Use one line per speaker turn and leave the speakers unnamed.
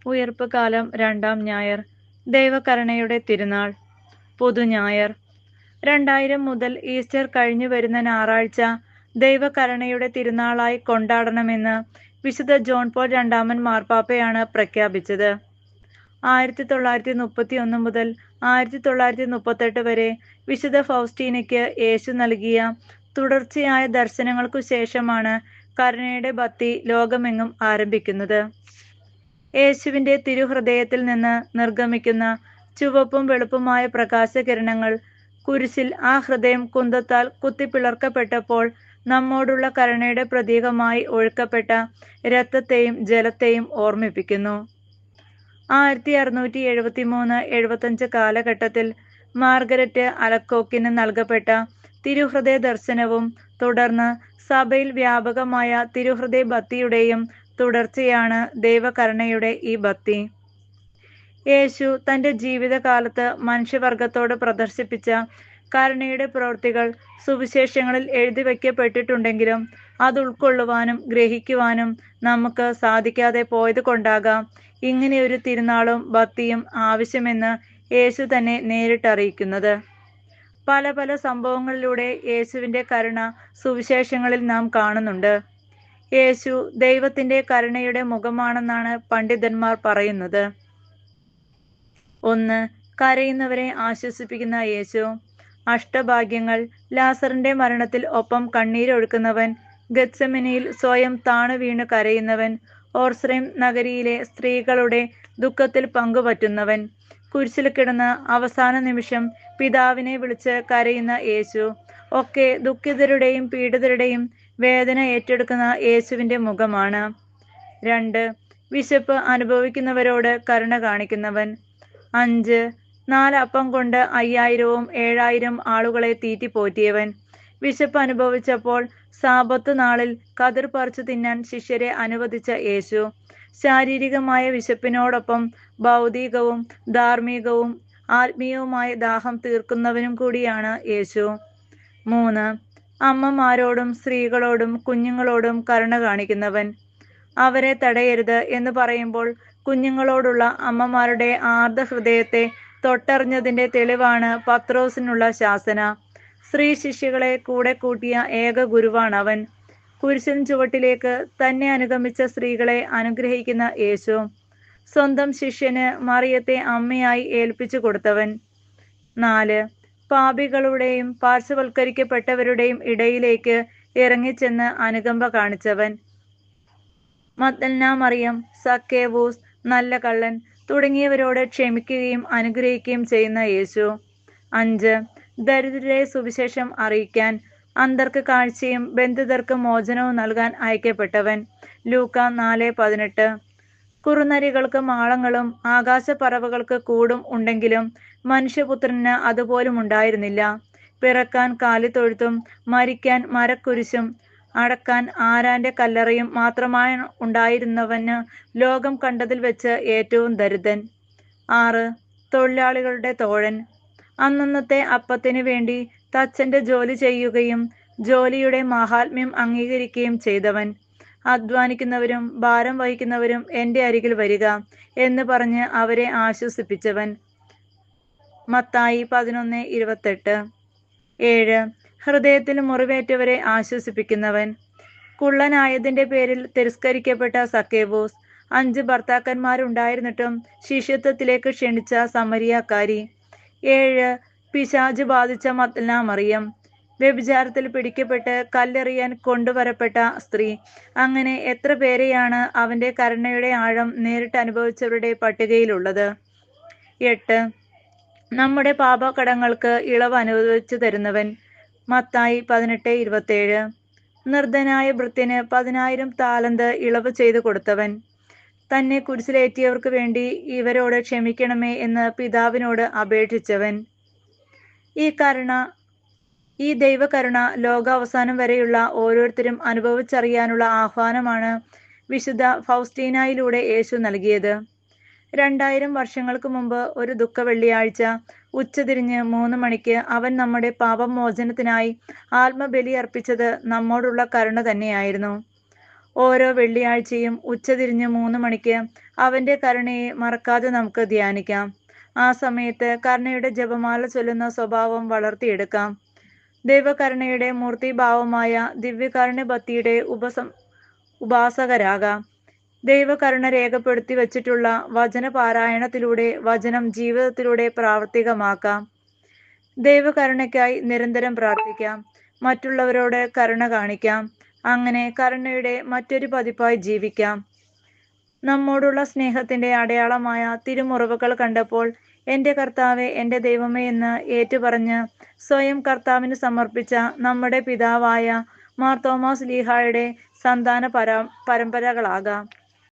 ഉയിർപ്പ് കാലം 2-ാം ഞായർ. ദൈവകരുണയുടെ തിരുനാൾ. പുതുഞായർ. 2000 മുതൽ ഈസ്റ്റർ കഴിഞ്ഞു വരുന്ന ഞായറാഴ്ച ദൈവകരുണയുടെ തിരുനാളായി കൊണ്ടാടണമെന്ന് വിശുദ്ധ ജോൺ പോൾ രണ്ടാമൻ മാർപ്പാപ്പയാണ് പ്രഖ്യാപിച്ചത്. 1931 മുതൽ 1938 വരെ വിശുദ്ധ ഫൗസ്റ്റീനയ്ക്ക് യേശു നൽകിയ തുടർച്ചയായ ദർശനങ്ങൾക്കു ശേഷമാണ് കരുണയുടെ ഭക്തി ലോകമെങ്ങും ആരംഭിക്കുന്നത്. യേശുവിന്റെ തിരുഹൃദയത്തിൽ നിന്ന് നിർഗമിക്കുന്ന ചുവപ്പും വെളുപ്പുമായ പ്രകാശകിരണങ്ങൾ കുരിശിൽ ആ ഹൃദയം കുന്തത്താൽ കുത്തിപ്പിളർക്കപ്പെട്ടപ്പോൾ നമ്മോടുള്ള കരുണയുടെ പ്രതീകമായി ഒഴുക്കപ്പെട്ട രക്തത്തെയും ജലത്തെയും ഓർമ്മിപ്പിക്കുന്നു. 1673-75 കാലഘട്ടത്തിൽ മാർഗരറ്റ് അലക്കോക്കിന് നൽകപ്പെട്ട തിരുഹൃദയ ദർശനവും തുടർന്ന് സഭയിൽ വ്യാപകമായ തിരുഹൃദയ ഭക്തിയുടെയും തുടർച്ചയാണ് ദൈവകരുണയുടെ ഈ ഭക്തി. യേശു തന്റെ ജീവിതകാലത്ത് മനുഷ്യവർഗത്തോട് പ്രദർശിപ്പിച്ച കരുണയുടെ പ്രവൃത്തികൾ സുവിശേഷങ്ങളിൽ എഴുതി വയ്ക്കപ്പെട്ടിട്ടുണ്ടെങ്കിലും അത് ഉൾക്കൊള്ളുവാനും ഗ്രഹിക്കുവാനും നമുക്ക് സാധിക്കാതെ പോയത് കൊണ്ടാകാം ഇങ്ങനെയൊരു തിരുനാളും ഭക്തിയും ആവശ്യമെന്ന് യേശു തന്നെ നേരിട്ടറിയിക്കുന്നത്. പല പല സംഭവങ്ങളിലൂടെ യേശുവിന്റെ കരുണ സുവിശേഷങ്ങളിൽ നാം കാണുന്നുണ്ട്. യേശു ദൈവത്തിന്റെ കരുണയുടെ മുഖമാണെന്നാണ് പണ്ഡിതന്മാർ പറയുന്നത്. 1. കരയുന്നവരെ ആശ്വസിപ്പിക്കുന്ന യേശു. അഷ്ടഭാഗ്യങ്ങൾ. ലാസറിന്റെ മരണത്തിൽ ഒപ്പം കണ്ണീരൊഴുക്കുന്നവൻ, ഗത്സമനിയിൽ സ്വയം താണു വീണു കരയുന്നവൻ, ഓർസ്രേം നഗരിയിലെ സ്ത്രീകളുടെ ദുഃഖത്തിൽ പങ്കുപറ്റുന്നവൻ, കുരിശിൽ കിടന്ന് അവസാന നിമിഷം പിതാവിനെ വിളിച്ച് കരയുന്ന യേശു ഒക്കെ ദുഃഖിതരുടെയും പീഡിതരുടെയും വേദന ഏറ്റെടുക്കുന്ന യേശുവിന്റെ മുഖമാണ്. 2. വിശപ്പ് അനുഭവിക്കുന്നവരോട് കരുണ കാണിക്കുന്നവൻ. 5. 4 അപ്പം കൊണ്ട് 5000-ഉം 7000 ആളുകളെ തീറ്റിപ്പോറ്റിയവൻ. വിശപ്പ് അനുഭവിച്ചപ്പോൾ സാബത്ത് നാളിൽ കതിർ പറിച്ചു തിന്നാൻ ശിഷ്യരെ അനുവദിച്ച യേശു ശാരീരികമായ വിശപ്പിനോടൊപ്പം ഭൗതികവും ധാർമ്മികവും ആത്മീയവുമായ ദാഹം തീർക്കുന്നവനും കൂടിയാണ് യേശു. 3. അമ്മമാരോടും സ്ത്രീകളോടും കുഞ്ഞുങ്ങളോടും കരുണ കാണിക്കുന്നവൻ. അവരെ തടയരുത് എന്ന് പറയുമ്പോൾ കുഞ്ഞുങ്ങളോടുള്ള അമ്മമാരുടെ ആർദ്ര ഹൃദയത്തെ തൊട്ടറിഞ്ഞതിന്റെ തെളിവാണ് പത്രോസിനുള്ള ശാസന. സ്ത്രീ ശിഷ്യകളെ കൂടെ കൂട്ടിയ ഏക ഗുരുവാണവൻ. കുരിശിൻ ചുവട്ടിലേക്ക് തന്നെ അനുഗമിച്ച സ്ത്രീകളെ അനുഗ്രഹിക്കുന്ന യേശു സ്വന്തം ശിഷ്യന് മറിയത്തെ അമ്മയായി ഏൽപ്പിച്ചു കൊടുത്തവൻ. 4. പാപികളുടെയും പാർശ്വവൽക്കരിക്കപ്പെട്ടവരുടെയും ഇടയിലേക്ക് ഇറങ്ങിച്ചെന്ന് അനുകമ്പ കാണിച്ചവൻ. മഗ്ദലന മറിയം, സക്കേവൂസ്, നല്ല കള്ളൻ തുടങ്ങിയവരോട് ക്ഷമിക്കുകയും അനുഗ്രഹിക്കുകയും ചെയ്യുന്ന യേശു. 5. ദരിദ്രരെ സുവിശേഷം അറിയിക്കാൻ, അന്ധർക്ക് കാഴ്ചയും ബന്ധിതർക്ക് മോചനവും നൽകാൻ അയക്കപ്പെട്ടവൻ. ലൂക്ക 4:18. കുറുനരികൾക്ക് മാളങ്ങളും ആകാശപ്പറവകൾക്ക് കൂടും ഉണ്ടെങ്കിലും മനുഷ്യപുത്രന് അതുപോലും ഉണ്ടായിരുന്നില്ല. പിറക്കാൻ കാലിത്തൊഴുത്തും മരിക്കാൻ മരക്കുരിശും അടക്കാൻ ആരാന്റെ കല്ലറയും മാത്രമായി ഉണ്ടായിരുന്നവന് ലോകം കണ്ടതിൽ വെച്ച് ഏറ്റവും ദരിദ്രൻ. 6. തൊഴിലാളികളുടെ തോഴൻ. അന്നന്നത്തെ അപ്പത്തിനു വേണ്ടി തച്ചന്റെ ജോലി ചെയ്യുകയും ജോലിയുടെ മാഹാത്മ്യം അംഗീകരിക്കുകയും ചെയ്തവൻ. അധ്വാനിക്കുന്നവരും ഭാരം വഹിക്കുന്നവരും എന്റെ അരികിൽ വരിക എന്ന് പറഞ്ഞ് അവരെ ആശ്വസിപ്പിച്ചവൻ. മത്തായി 11:28. 7. ഹൃദയത്തിൽ മുറിവേറ്റവരെ ആശ്വസിപ്പിക്കുന്നവൻ. കുള്ളനായതിന്റെ പേരിൽ തിരസ്കരിക്കപ്പെട്ട സക്കേവൂസ്. 5 ഭർത്താക്കന്മാരുണ്ടായിരുന്നിട്ടും ശിഷ്യത്വത്തിലേക്ക് ക്ഷണിച്ച സമരിയാക്കാരി. 7. പിശാച് ബാധിച്ച മഗ്ദലന മറിയം. വ്യഭിചാരത്തിൽ പിടിക്കപ്പെട്ട് കല്ലെറിയാൻ കൊണ്ടുവരപ്പെട്ട സ്ത്രീ. അങ്ങനെ എത്ര പേരെയാണ് അവന്റെ കരുണയുടെ ആഴം നേരിട്ട് അനുഭവിച്ചവരുടെ പട്ടികയിലുള്ളത്. 8. നമ്മുടെ പാപകടങ്ങൾക്ക് ഇളവ് അനുവദിച്ചു തരുന്നവൻ. മത്തായി 18:27. നിർദ്ധനായ ഭൃത്യന് 10,000 താലന്ത് ഇളവ് ചെയ്തു കൊടുത്തവൻ. തന്നെ കുരിശിലേറ്റിയവർക്ക് വേണ്ടി ഇവരോട് ക്ഷമിക്കണമേ എന്ന് പിതാവിനോട് അപേക്ഷിച്ചവൻ. ഈ ദൈവകരുണ ലോകാവസാനം വരെയുള്ള ഓരോരുത്തരും അനുഭവിച്ചറിയാനുള്ള ആഹ്വാനമാണ് വിശുദ്ധ ഫൗസ്റ്റീനായിലൂടെ യേശു നൽകിയത്. 2000 വർഷങ്ങൾക്ക് മുമ്പ് ഒരു ദുഃഖ വെള്ളിയാഴ്ച ഉച്ചതിരിഞ്ഞ് 3 മണിക്ക് അവൻ നമ്മുടെ പാപമോചനത്തിനായി ആത്മബലി അർപ്പിച്ചത് നമ്മോടുള്ള കരുണ തന്നെയായിരുന്നു. ഓരോ വെള്ളിയാഴ്ചയും ഉച്ചതിരിഞ്ഞ് 3 മണിക്ക് അവന്റെ കരുണയെ മറക്കാതെ നമുക്ക് ധ്യാനിക്കാം. ആ സമയത്ത് കരുണയുടെ ജപമാല ചൊല്ലുന്ന സ്വഭാവം വളർത്തിയെടുക്കാം. ദൈവകരുണയുടെ മൂർത്തിഭാവമായ ദിവ്യകാരുണ്യഭക്തിയുടെ ഉപാസകരാകാം. ദൈവകരുണ രേഖപ്പെടുത്തി വച്ചിട്ടുള്ള വചനപാരായണത്തിലൂടെ വചനം ജീവിതത്തിലൂടെ പ്രാവർത്തികമാക്കാം. ദൈവകരുണയ്ക്കായി നിരന്തരം പ്രാർത്ഥിക്കാം. മറ്റുള്ളവരോട് കരുണ കാണിക്കാം. അങ്ങനെ കരുണയുടെ മറ്റൊരു പതിപ്പായി ജീവിക്കാം. നമ്മോടുള്ള സ്നേഹത്തിന്റെ അടയാളമായ തിരുമുറിവുകൾ കണ്ടപ്പോൾ എന്റെ കർത്താവേ, എന്റെ ദൈവമേ എന്ന് ഏറ്റുപറഞ്ഞ് സ്വയം കർത്താവിന് സമർപ്പിച്ച നമ്മുടെ പിതാവായ മാർ തോമാ ശ്ലീഹായുടെ സന്താന പരമ്പരകളാകാം.